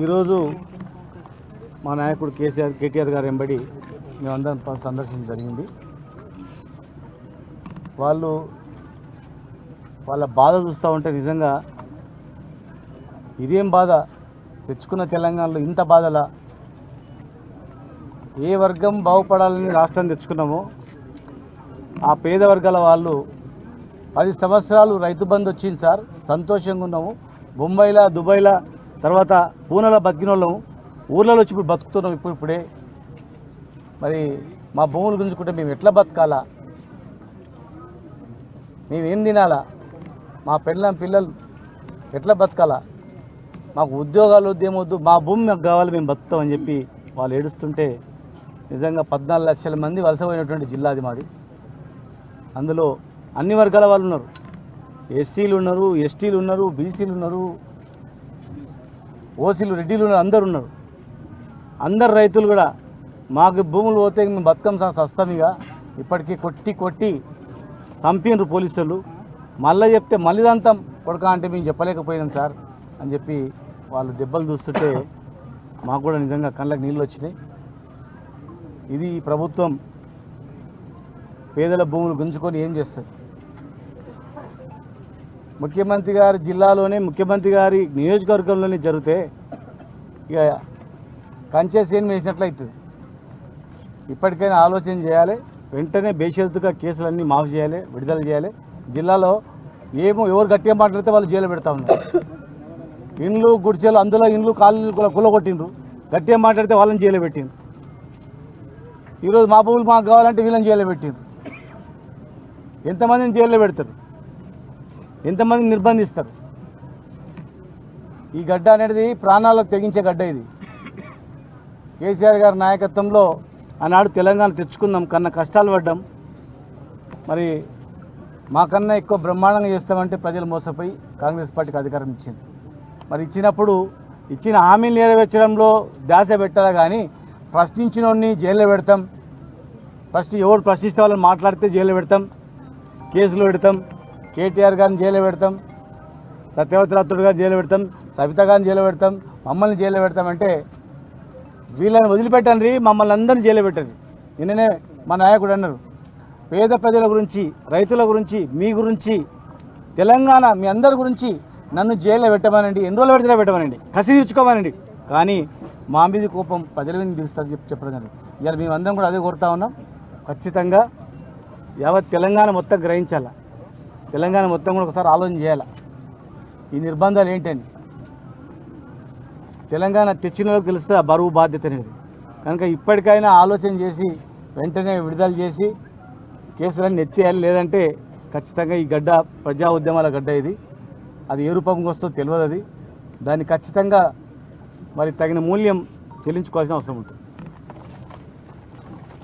ఈరోజు మా నాయకుడు కేటీఆర్ గారు వెంబడి మేమందరం సందర్శించడం జరిగింది. వాళ్ళ బాధ చూస్తూ ఉంటే నిజంగా ఇదేం బాధ, తెచ్చుకున్న తెలంగాణలో ఇంత బాధలా, ఏ వర్గం బాగుపడాలని రాష్ట్రం తెచ్చుకున్నామో ఆ పేద వర్గాల వాళ్ళు 10 సంవత్సరాలు రైతు బంధు వచ్చింది సార్, సంతోషంగా ఉన్నాము. బొంబాయిలో, దుబాయ్లో, తర్వాత పూణేలో బతికిన వాళ్ళము ఊర్లలో వచ్చి ఇప్పుడు బతుకుతున్నాం. ఇప్పుడే మరి మా భూములు గుంజుకుంటే మేము ఎట్లా బతకాలా, మేమేం తినాలా, మా పిల్లలు ఎట్లా బతకాలా, మాకు ఉద్యోగాలు వద్దేమొద్దు, మా భూమి మాకు కావాలి, మేము బతుకుతామని చెప్పి వాళ్ళు ఏడుస్తుంటే నిజంగా 14 లక్షల మంది వలసపోయినటువంటి జిల్లా అది మాది. అందులో అన్ని వర్గాల వాళ్ళు ఉన్నారు. ఎస్సీలు ఉన్నారు, ఎస్టీలు ఉన్నారు, బీసీలు ఉన్నారు, ఓసీలు, రెడ్డిలు ఉన్నారు, అందరు ఉన్నారు. అందరు రైతులు కూడా మాకు భూములు పోతే మేము బతుకం సస్తాం. ఇక ఇప్పటికీ కొట్టి చంపినరు పోలీసులు. మళ్ళీ చెప్తే మళ్ళీ దంతం కొడక అంటే మేము చెప్పలేకపోయినాం సార్ అని చెప్పి వాళ్ళు దెబ్బలు చూస్తుంటే మాకు కూడా నిజంగా కళ్ళకి నీళ్ళు వచ్చినాయి. ఇది ప్రభుత్వం పేదల భూములు గుంజుకొని ఏం చేస్తుంది? ముఖ్యమంత్రి గారి జిల్లాలోనే, ముఖ్యమంత్రి గారి నియోజకవర్గంలోనే జరిగితే ఇక కంచేసేని వేసినట్లయితుంది. ఇప్పటికైనా ఆలోచన చేయాలి, వెంటనే బేషరతుగా కేసులన్నీ మాఫ్ చేయాలి, విడుదల చేయాలి. జిల్లాలో ఎవరు గట్టిగా మాట్లాడితే వాళ్ళు జైలు పెడతా ఉన్నారు. ఇండ్లు గుడిసెలు, అందులో ఇండ్లు కాళ్ళు కులగొట్టిండ్రు, గట్టిగా మాట్లాడితే వాళ్ళని జైలు పెట్టిండ్రు. ఈరోజు మా భూములు మాకు కావాలంటే వీళ్ళని జైలు పెట్టిండ్రు. ఎంతమందిని జైల్లో పెడతారు, ఎంతమందిని నిర్బంధిస్తారు? ఈ గడ్డ అనేది ప్రాణాలకు తెగించే గడ్డ. ఇది కేసీఆర్ గారి నాయకత్వంలో ఆనాడు తెలంగాణ తెచ్చుకుందాం, కన్నా కష్టాలు పడ్డాం. మరి మాకన్నా ఎక్కువ బ్రహ్మాండంగా చేస్తామంటే ప్రజలు మోసపోయి కాంగ్రెస్ పార్టీకి అధికారం ఇచ్చింది. మరి ఇచ్చిన హామీలు నెరవేర్చడంలో ధ్యాస పెట్టాలా కానీ ప్రశ్నించిన వాడిని జైల్లో పెడతాం, ఎవరు ప్రశ్నిస్తే వాళ్ళని మాట్లాడితే జైల్లో పెడతాం, కేసులు పెడతాం, కేటీఆర్ గారిని జైల్లో పెడతాం, సత్యవతి రాథోడ్ గారిని జైల్లో పెడతాం, సవిత గారిని జైల్లో పెడతాం, మమ్మల్ని జైల్లో పెడతామంటే వీళ్ళని వదిలిపెట్టండి, మమ్మల్ని అందరినీ జైల్లో పెట్టండి. నిన్ననే మా నాయకుడు అన్నారు, పేద ప్రజల గురించి, రైతుల గురించి, మీ గురించి, తెలంగాణ మీ అందరి గురించి నన్ను జైల్లో పెట్టమనండి, ఎన్ని రోజులు పెడితే పెట్టమనండి, కసి తీర్చుకోమనండి, కానీ మా మీద కోపం ప్రజల మీద తీరుస్తారని చెప్పడం జరిగింది. ఇవాళ మేమందరం కూడా అదే కోరుతా ఉన్నాం. ఖచ్చితంగా యావత్ తెలంగాణ మొత్తం గ్రహించాలా, తెలంగాణ మొత్తం కూడా ఒకసారి ఆలోచన చేయాలా ఈ నిర్బంధాలు ఏంటని. తెలంగాణ తెచ్చిన వాళ్ళకి తెలిస్తే ఆ బరువు బాధ్యత అనేది. కనుక ఇప్పటికైనా ఆలోచన చేసి వెంటనే విడుదల చేసి కేసులన్నీ ఎత్తేయాలి. లేదంటే ఖచ్చితంగా ఈ గడ్డ ప్రజా ఉద్యమాల గడ్డ ఇది. అది ఏ రూపంగా వస్తుందో తెలియదు. దాన్ని ఖచ్చితంగా మరి తగిన మూల్యం చెల్లించుకోవాల్సిన అవసరం ఉంటుంది.